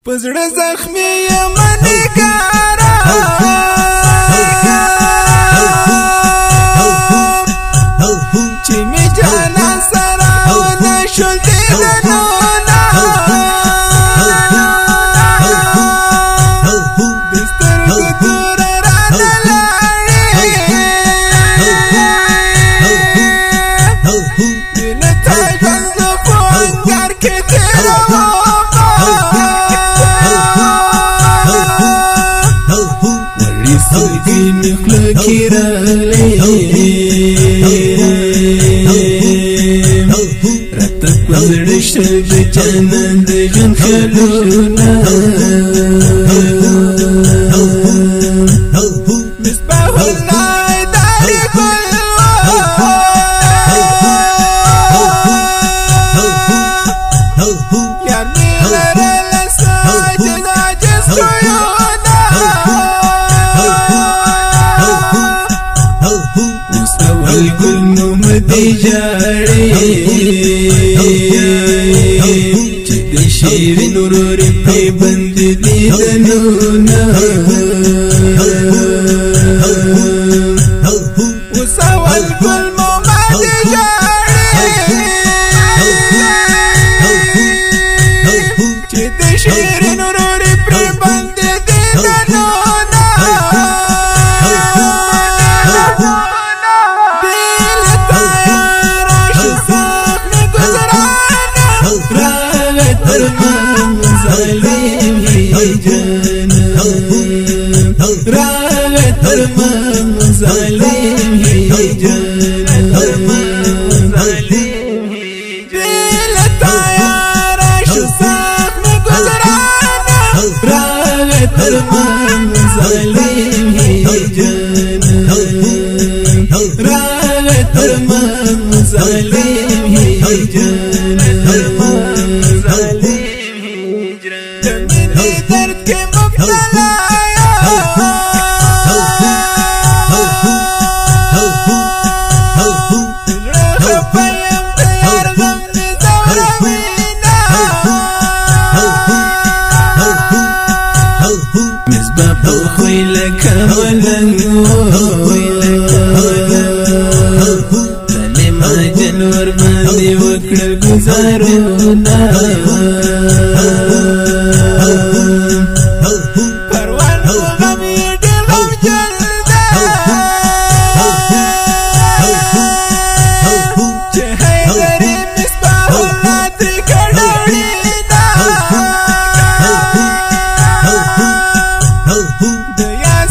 پزړه زخمي یمنې کارا چې می جانا سره ونه شول دیدنونه دسترګو تور رانه لاړې دلته ژوند په انګار کې تېروم سلګي نخله کیراله رات پزړ شب جنند جن خلونا مصباح الله داري كل يا مير الاسد ناجس الگل نوم دی جاڑی چه دی شیرین روری پی بند دیدنونا وسو الگل نوم دی جاڑی چه دی شیرین روری پی بند دیدنونا ظالم هي جنة ظالم هي جنة يا رش ساخن گزرانا راغت ارمان ظالم هي جنة راغت ارمان ظالم هي جنة ظالم هي جنة من درد کے مبتلا خويلك ولن تلي ما جنور باندې وکړ گزارونا پروان غم دې غم جلدا چې هيدري مصباح الله دې کډړې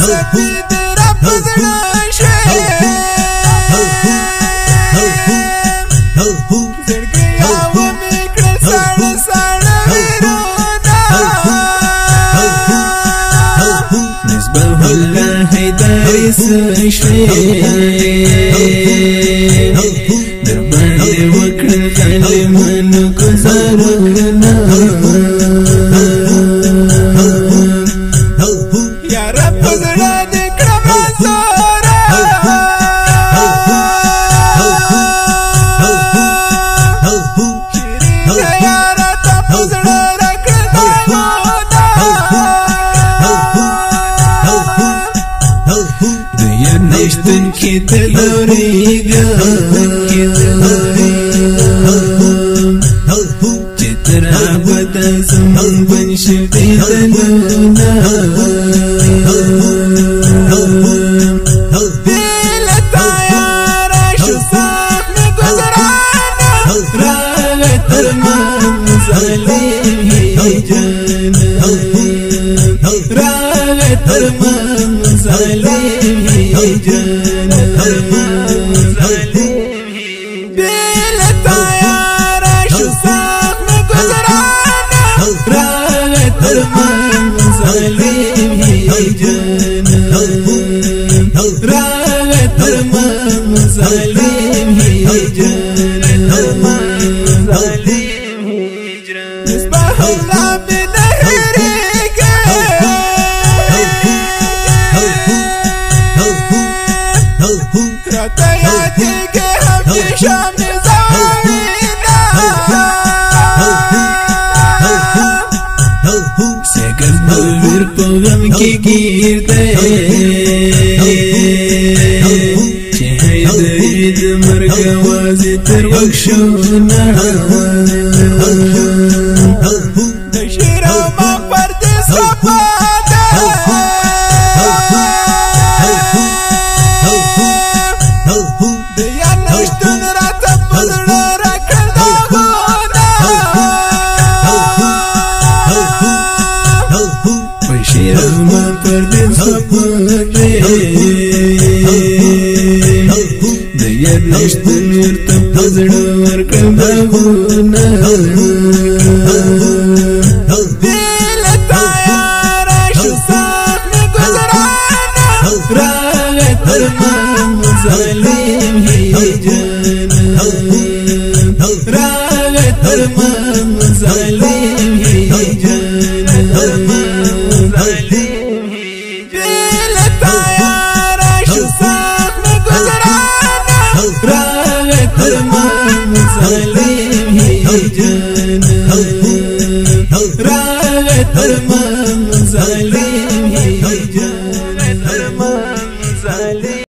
سپید رب زړه زړګي او میکړه سړ سړ ویرونا مصباح الله هیدري سشوي در باندې وکړ ظالمانو گزارونه نشتن کی تلوریگا چتر آبادا زمان بنش دیدنونا دیلتا یارا شو ساخن گزرانا راغت ارمان ظالم ہی جانا راغت ارمان ظالم ہی جانا ظالم ہی دیلتا یارا شو ساخن گزرانا راغت ارمان ظالم ہی جانا راغت ارمان ظالم ہی جانا ظالم ہی جانا مصباح اللہ شام زوینا سکت بلور پا غم کی گیر دے چه حیدید مرگ آوازی تر وکشونا دشیر ما پرد سپا دیا نشتن را تبدل را کرده بشیر ما پرد سپا دیا نشتن را تبدل را کرده ظالم هي جانا راغت درمان ظالم هي جانا ظالم هي جلتا يا راش ساق نگذرانا راغت درمان ظالم هي جانا راغت درمان ظالم